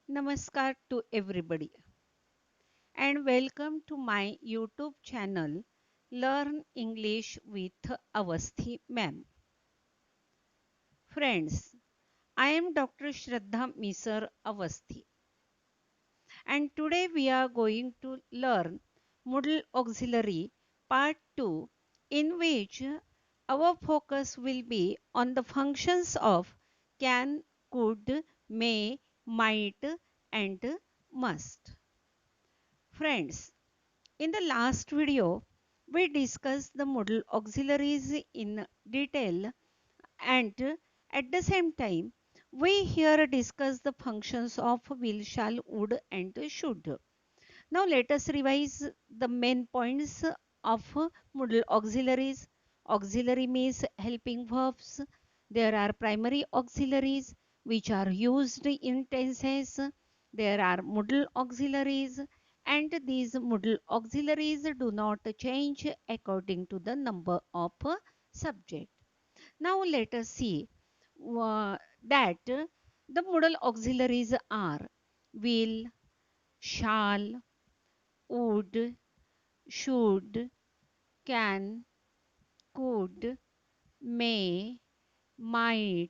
Namaskar to everybody and welcome to my YouTube channel Learn English with Avasthi Ma'am. Friends, I am Dr. Shraddha Misar Avasthi and today we are going to learn Moodle Auxiliary Part 2 in which our focus will be on the functions of can, could, may, might and must. Friends, in the last video, we discussed the modal auxiliaries in detail and at the same time, we here discuss the functions of will, shall, would and should. Now let us revise the main points of modal auxiliaries. Auxiliary means helping verbs. There are primary auxiliaries which are used in tenses. There are modal auxiliaries and these modal auxiliaries do not change according to the number of subject. Now let us see that the modal auxiliaries are will, shall, would, should, can, could, may, might,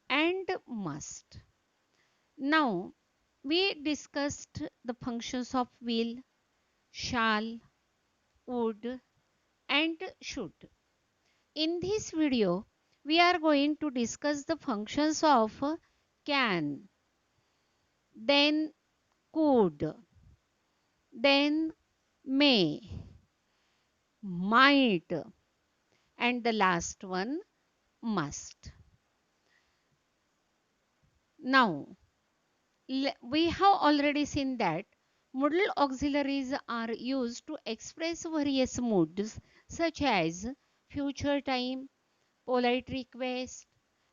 and must. Now, we discussed the functions of will, shall, would, and should. In this video, we are going to discuss the functions of can, then could, then may, might, and the last one must. Now, we have already seen that modal auxiliaries are used to express various moods such as future time, polite request,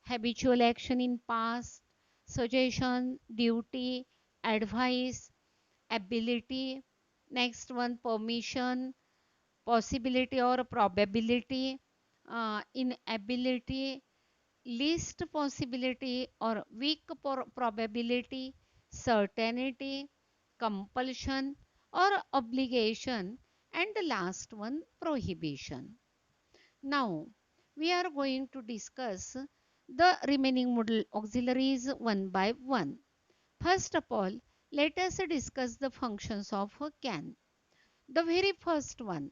habitual action in past, suggestion, duty, advice, ability, next one permission, possibility or probability, inability, least possibility or weak probability, certainty, compulsion or obligation, and the last one prohibition. Now we are going to discuss the remaining modal auxiliaries one by one. First of all, let us discuss the functions of can. The very first one,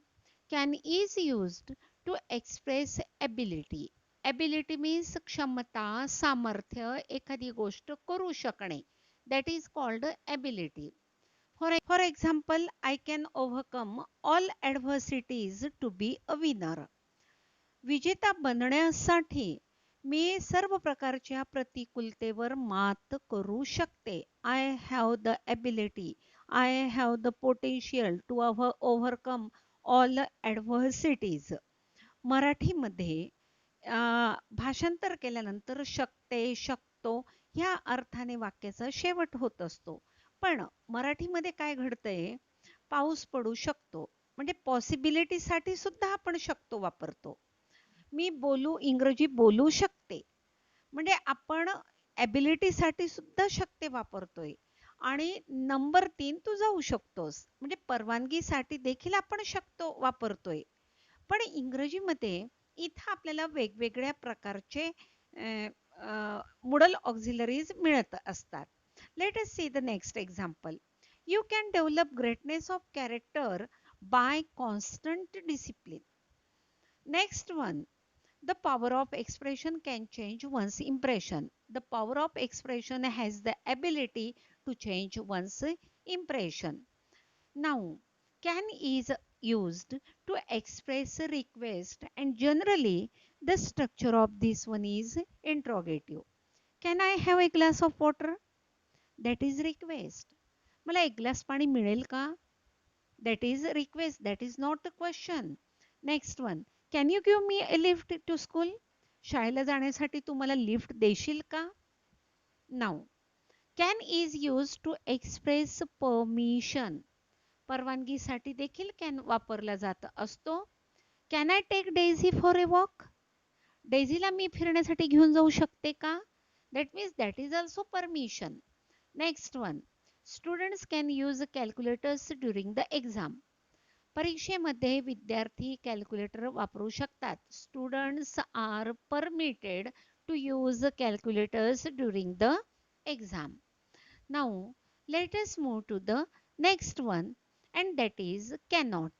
can is used to express ability. Ability means क्षमता, सामर्थ्य, एखादी गोष्ट करू शकणे. That is called ability. For example, I can overcome all adversities to be a winner. विजेता बनण्यासाठी मी सर्व प्रकारच्या प्रतिकूलतेवर मात करू शकते. I have the ability, I have the potential to overcome all adversities. मराठीमध्ये भाषांतर केल्यानंतर शकते, शकतो ह्या अर्थाने वाक्याचा शेवट होत असतो. पण मराठीमध्ये काय घडतंय? पाऊस पडू शकतो. म्हणजे पॉसिबिलिटीसाठी सुद्धा आपण शकतो वापरतो. मी इंग्रजी बोलू शकते. म्हणजे आपण ॲबिलिटीसाठी सुद्धा शकते वापरतोय. आणि नंबर 3 तू जाऊ शकतोस. म्हणजे परवानगीसाठी देखील आपण शकतो वापरतोय. पण इंग्रजीमध्ये इथं आपल्याला वेगवेगळ्या प्रकारचे मोडल ऑक्झिलरीज मिळत असतात. Late us see the next example. You can develop greatness of character by constant discipline. Next one, the power of expression can change one's impression. The power of expression has the ability to change one's impression. Now, can is used to express a request and generally the structure of this one is interrogative. Can I have a glass of water? That is request. मला एक glass पाणी मिळेल का? That is a request. That is not a question. Next one. Can you give me a lift to school? शाळेला जाण्यासाठी तू मला lift देशील का? Now, can is used to express permission. परवानगीसाठी देखील can वापरला जात असतो. Can I take Daisy for a walk? डेझीला मी फिरण्यासाठी घेऊन जाऊ शकते का? That means that is also permission. Next one, students can use calculators during the exam. परीक्षेमध्ये विद्यार्थी कॅल्क्युलेटर वापरू शकतात. Students are permitted to use calculators during the exam. Now, let us move to the next one, and that is cannot.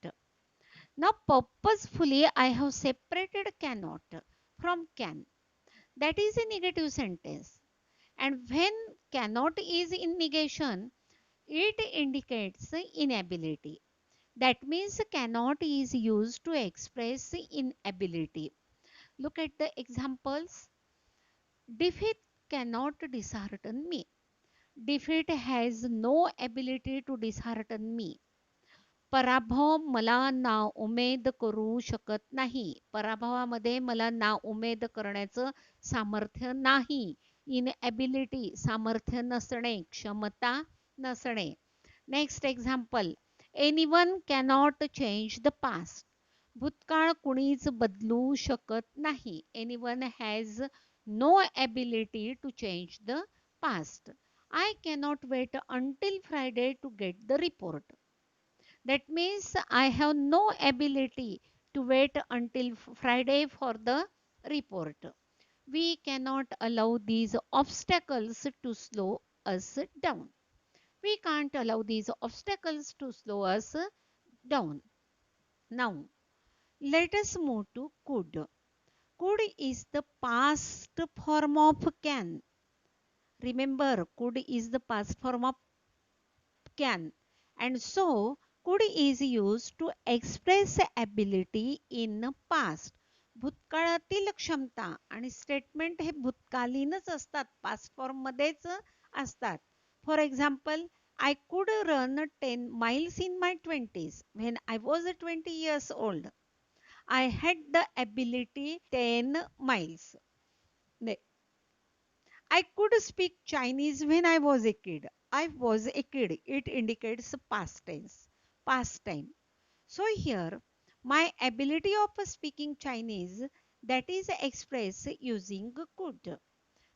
Now, purposefully, I have separated cannot from can. That is a negative sentence. And when cannot is in negation, it indicates inability. That means cannot is used to express inability. Look at the examples. Defeat cannot dishearten me. Defeat has no ability to dishearten me. पराभव मला नाउमेद करू शकत नाही. पराभवामध्ये मला नाउमेद करण्याचं सामर्थ्य नाही. Inability सामर्थ्य नसणे, क्षमता नसणे. Next example, anyone cannot change the past. भूतकाळ कुणीच बदलू शकत नाही. Anyone has no ability to change the past. I cannot wait until Friday to get the report. That means I have no ability to wait until Friday for the report. We cannot allow these obstacles to slow us down. We can't allow these obstacles to slow us down. Now, let us move to could. Could is the past form of can. Remember, could is the past form of can, and so could is used to express ability in past. भूतकाळातील क्षमता आणि statement हे भूतकालीनच असतात, past form मध्येच असतात. For example, I could run 10 miles in my 20s. When I was 20 years old, I had the ability 10 miles. I could speak Chinese when I was a kid. I was a kid. It indicates past tense, past time. So here, my ability of speaking Chinese, that is expressed using could.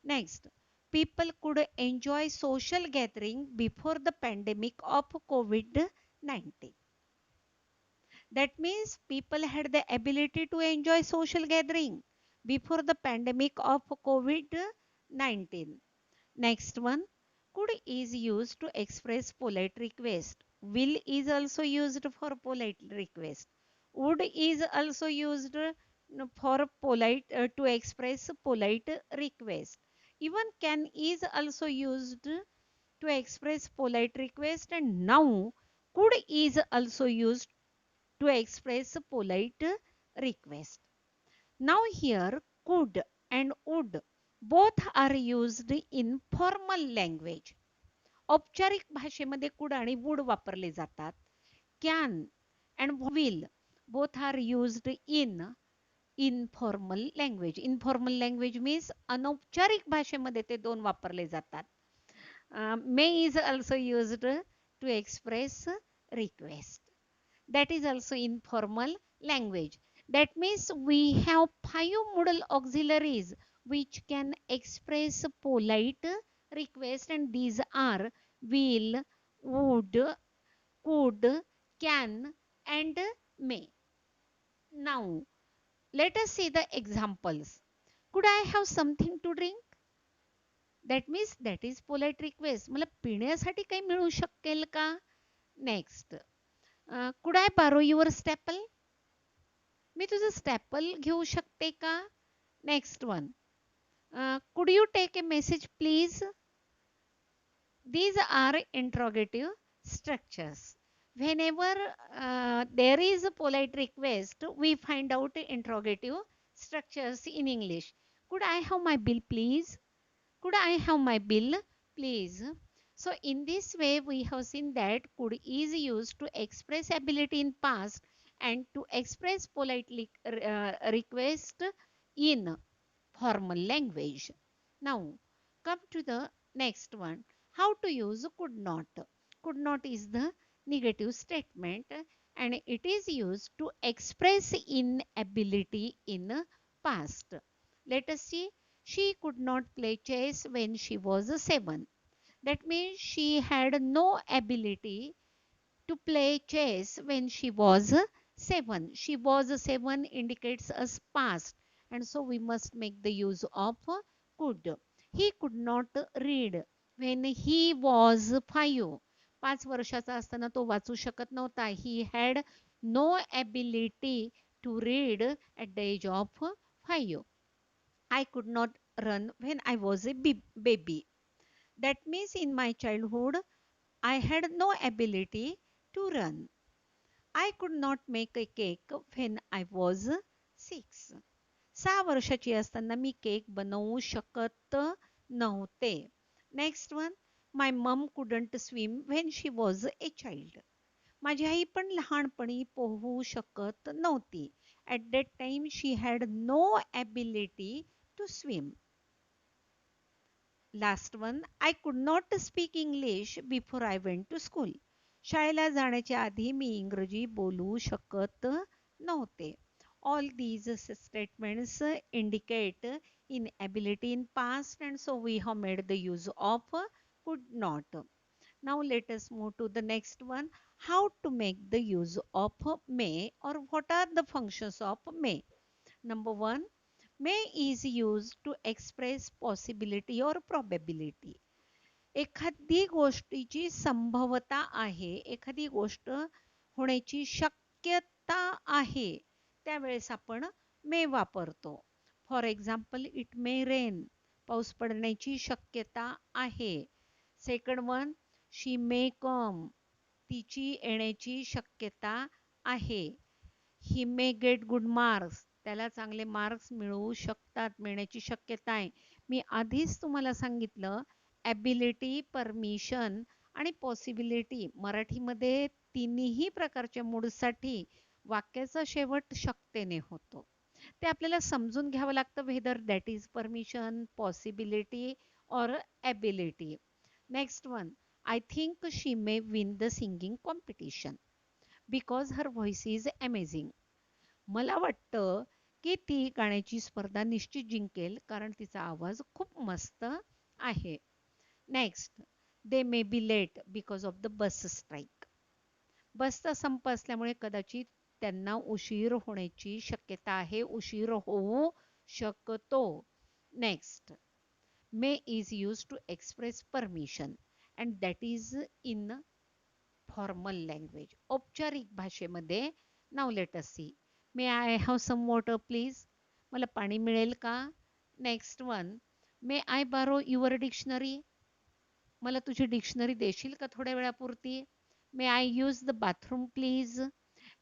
Next, people could enjoy social gathering before the pandemic of COVID-19. That means people had the ability to enjoy social gathering before the pandemic of COVID-19. Next one, could is used to express polite request. Will is also used for polite request. Would is also used for polite to express polite request. Even can is also used to express polite request, and now could is also used to express polite request. Now here could and would both are used in formal language. औपचारिक भाषेमध्ये could आणि would वापरले जातात. Can and will both are used in informal language. Informal language means अनौपचारिक भाषेमध्ये ते दोन वापरले जातात. May is also used to express request. That is also informal language. That means we have 5 modal auxiliaries which can express polite request, and these are will, would, could, can and may. Now let us see the examples. Could I have something to drink? That means that is polite request. मला पिण्यासाठी काही मिळू शकेल का? Next. Could I borrow your staple? मी तुझं staple घेऊ शकते का? Next one, could you take a message please? These are interrogative structures. Whenever there is a polite request, we find out interrogative structures in English. Could I have my bill please? Could I have my bill please? So in this way, we have seen that could is used to express ability in past and to express politely request in formal language. Now come to the next one. How to use could not. Could not is the negative statement and it is used to express inability in past. Let us see. She could not play chess when she was 7. That means she had no ability to play chess when she was 7. She was 7 indicates us past, and so we must make the use of could. He could not read when he was 5. 5 वर्षाचा असताना तो वाचू शकत नव्हता. He had no ability to read at the age of 5. I could not run when I was a baby. That means in my childhood, I had no ability to run. I could not make a cake when I was 6. 6 वर्षाची असताना मी cake बनवू शकत नव्हते. Next one, my mum couldn't swim when she was a child. माझी आई पण लहानपणी पोहू शकत नव्हती. At that time she had no ability to swim. Last one, I could not speak English before I went to school. शाळेला जाण्याच्या आधी मी इंग्रजी बोलू शकत नव्हते. All these statements indicate inability in past, and so we have made the use of could not. Now let us move to the next one. How to make the use of may, or what are the functions of may? Number one, may is used to express possibility or probability. एखादी गोष्टीची संभवता आहे, एखादी गोष्ट होण्याची शक्यता आहे, त्यावेळेस आपण मे वापरतो. For example, it may rain. पाऊस पडण्याची शक्यता आहे. सेकंड वन, शी मे कम. तिची येण्याची शक्यता आहे. ही मे गेट गुड मार्क्स. त्याला चांगले मार्क्स मिळवू शकतात, मिळण्याची शक्यता आहे. मी आधीच तुम्हाला सांगितलं, ॲबिलिटी, परमिशन आणि पॉसिबिलिटी मराठीमध्ये तिन्ही प्रकारच्या मूडसाठी वाक्याचा शेवट शक्यतेने होतो. ते आपल्याला समजून घ्यावं लागतं, whether that is permission, possibility or ability. Next one, I think she may win the singing competition because her voice is amazing. मला वाटतं की ती गाण्याची स्पर्धा निश्चित जिंकेल कारण तिचा आवाज खूप मस्त आहे. Next, they may be late because of the bus strike. बसचा संप असल्यामुळे कदाचित त्यांना उशीर होण्याची शक्यता आहे, उशीर होऊ शकतो. Next, may is use to express permission and that is in formal language. औपचारिक भाषेमध्ये. Now let us see. May I have some water please. मला पाणी मिळेल का? Next one, may I borrow your dictionary. मला तुझी डिक्शनरी देशील का थोड्या वेळापुरती? May I use the bathroom please.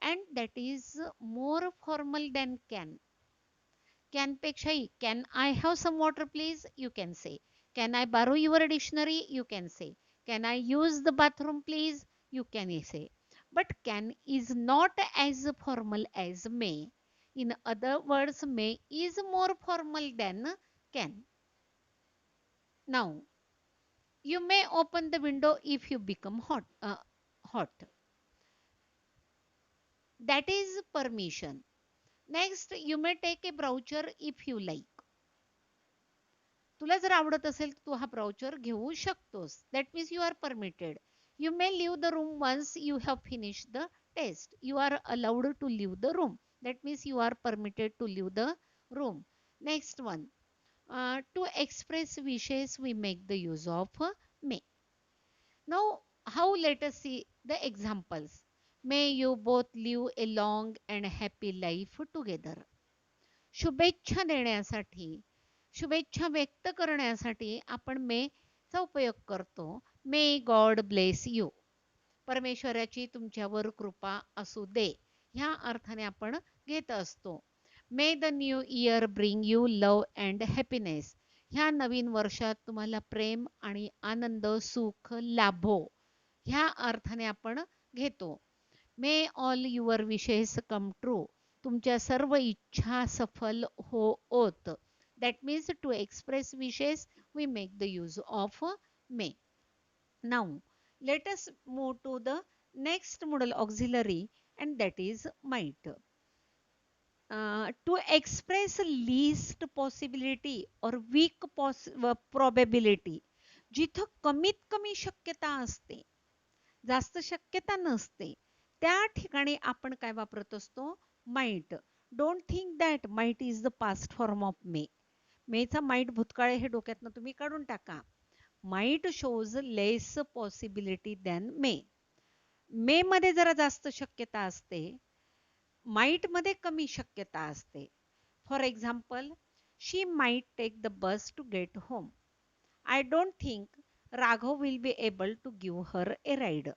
And that is more formal than can. Can पेक्षाही can I have some water please you can say. Can I borrow your dictionary you can say. Can I use the bathroom please you can say. But can is not as formal as may. In other words, may is more formal than can. Now, you may open the window if you become hot. That is permission. Next, you may take a brochure if you like. तुला जर आवडत असेल तू हा brochure घेऊ शकतोस. That means you are permitted. You may leave the room once you have finish the test. You are allowed to leave the room. That means you are permitted to leave the room. Next one, to express wishes we make the use of may. Now how let us see the examples. May you both live a long and happy life together. शुभेच्छा देण्यासाठी, शुभेच्छा व्यक्त करण्यासाठी आपण मे चा उपयोग करतो. May God bless you. परमेश्वराची तुमच्यावर कृपा असू दे, ह्या अर्थाने आपण घेत असतो. मे the new year bring you love and happiness. ह्या नवीन वर्षात तुम्हाला प्रेम आणि आनंद, सुख लाभो, ह्या अर्थाने आपण घेतो. May all your wishes come true. तुमच्या सर्व इच्छा सफल होत. That means to express wishes, we make the use of may. Now, let us move to the next modal auxiliary, and that is might. To express least possibility or weak probability. जिथं कमीत कमी शक्यता असते, जास्त शक्यता नसते, त्या ठिकाणी आपण काय वापरत असतो? Might. Don't think that might is the past form of may. मेचा माइट भूतकाळ हे डोक्यातनं तुम्ही काढून टाका. Might shows less possibility than may. May मध्ये जरा जास्त शक्यता असते, माइट मध्ये कमी शक्यता असते. For example, she might take the bus to get home. I don't think Raghav will be able to give her a ride.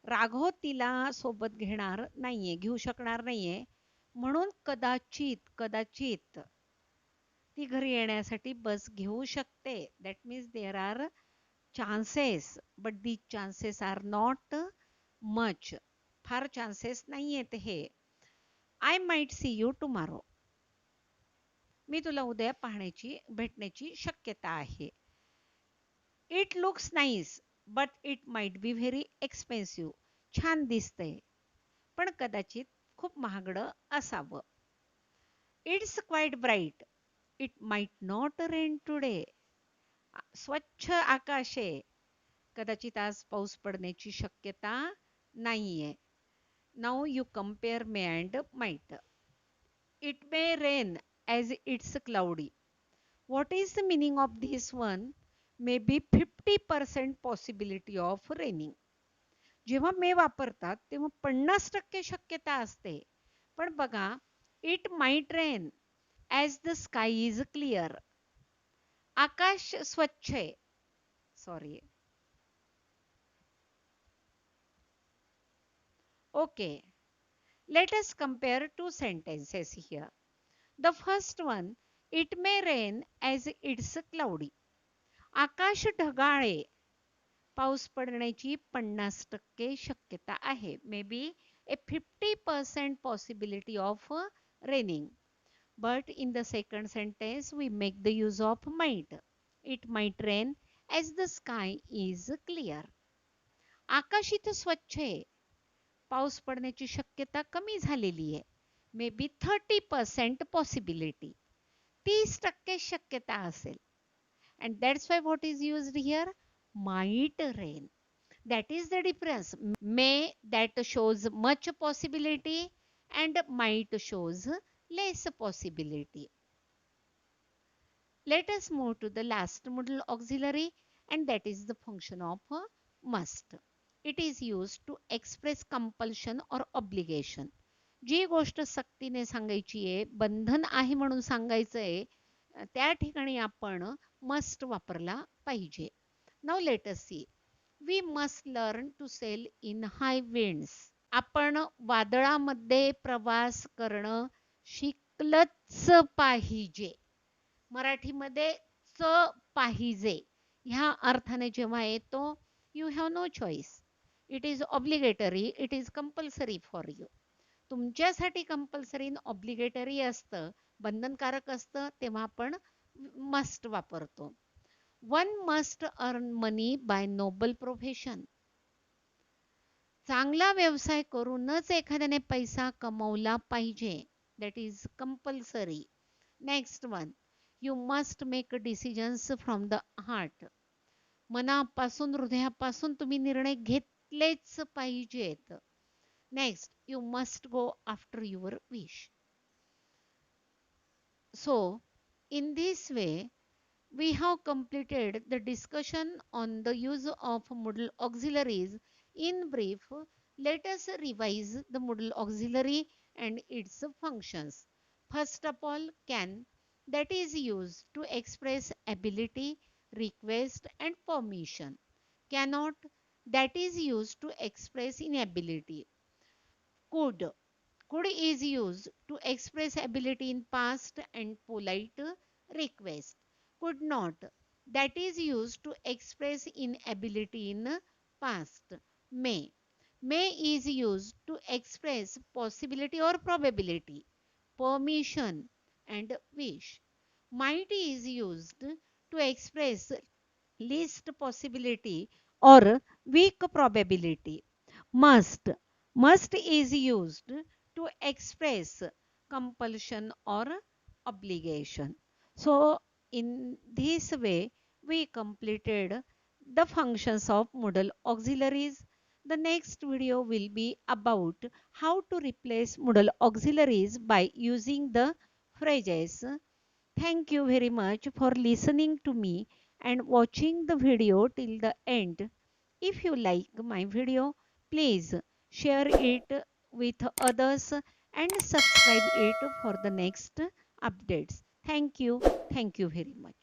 Raghav तिला सोबत घेणार नाहीये, घेऊ शकणार नाहीये, म्हणून कदाचित कदाचित ती घरी येण्यासाठी बस घेऊ शकते. That means there are chances, but the chances are not much. फार चान्सेस नाहीयेत हे. I might see you tomorrow. मी तुला उद्या भेटण्याची शक्यता आहे. It looks nice but it might be very expensive. छान दिसतंय, पण कदाचित खूप महागडं असावं. It's quite bright. It might not rain today. स्वच्छ आकाश आहे, कदाचित आज पाऊस पडण्याची शक्यता नाहीये. Now you compare may and might. It may rain as its cloudy. What is the meaning of this one? May be 50% possibility of raining. जेव्हा मे वापरतात तेव्हा 50% शक्यता असते. पण बघा, it might rain as the sky is clear. आकाश स्वच्छ आहे. Sorry. Okay. Let us compare two sentences here. The first one, it may rain as it's cloudy. आकाश ढगाळे, पाऊस पडण्याची 50% शक्यता आहे. May be a 50% possibility of raining. But in the second sentence, we make the use of might. It might rain as the sky is clear. आकाश इथं स्वच्छ आहे, पाऊस पडण्याची शक्यता कमी झालेली आहे. May be 30% possibility. 30% शक्यता असेल. And that's why what is used here? Might rain. That is the difference. May that shows much possibility and might shows less possibility. Let us move to the last modal auxiliary, and that is the function of must. It is used to express compulsion or obligation. जी गोष्ट सक्तीने सांगायची आहे, बंधन आहे म्हणून सांगायचं आहे, त्या ठिकाणी आपण मस्ट वापरला पाहिजे. Now let us see. We must learn to sail in high winds. आपण वादळामध्ये प्रवास करणं शिकलंच पाहिजे. मराठीमध्ये च पाहिजे ह्या अर्थाने जेव्हा येतो, you have no choice. It is obligatory, it is compulsory for you. तुमच्यासाठी कंपल्सरी ऑब्लिगेटरी असतं, बंधनकारक असतं, तेव्हा आपण मस्ट वापरतो. One must earn money by noble profession. चांगला व्यवसाय करूनच एखाद्याने पैसा कमवला पाहिजे. That is compulsory. Next one, you must make decisions from the heart. मनापासून, हृदयापासून तुम्ही निर्णय घेतलेच पाहिजेत. Next, you must go after your wish. So, in this way, we have completed the discussion on the use of modal auxiliaries. In brief, let us revise the modal auxiliary and its functions. First of all, can, that is used to express ability, request and permission. Cannot, that is used to express inability. Could, could is used to express ability in past and polite request. Could not, that is used to express inability in past. May, may is used to express possibility or probability. Permission and wish. Might is used to express least possibility or weak probability. Must, must is used to express compulsion or obligation. So in this way we completed the functions of Moodle auxiliaries. The next video will be about how to replace Moodle auxiliaries by using the phrases. Thank you very much for listening to me and watching the video till the end. If you like my video, please share it with others and subscribe it for the next updates. Thank you. Thank you very much.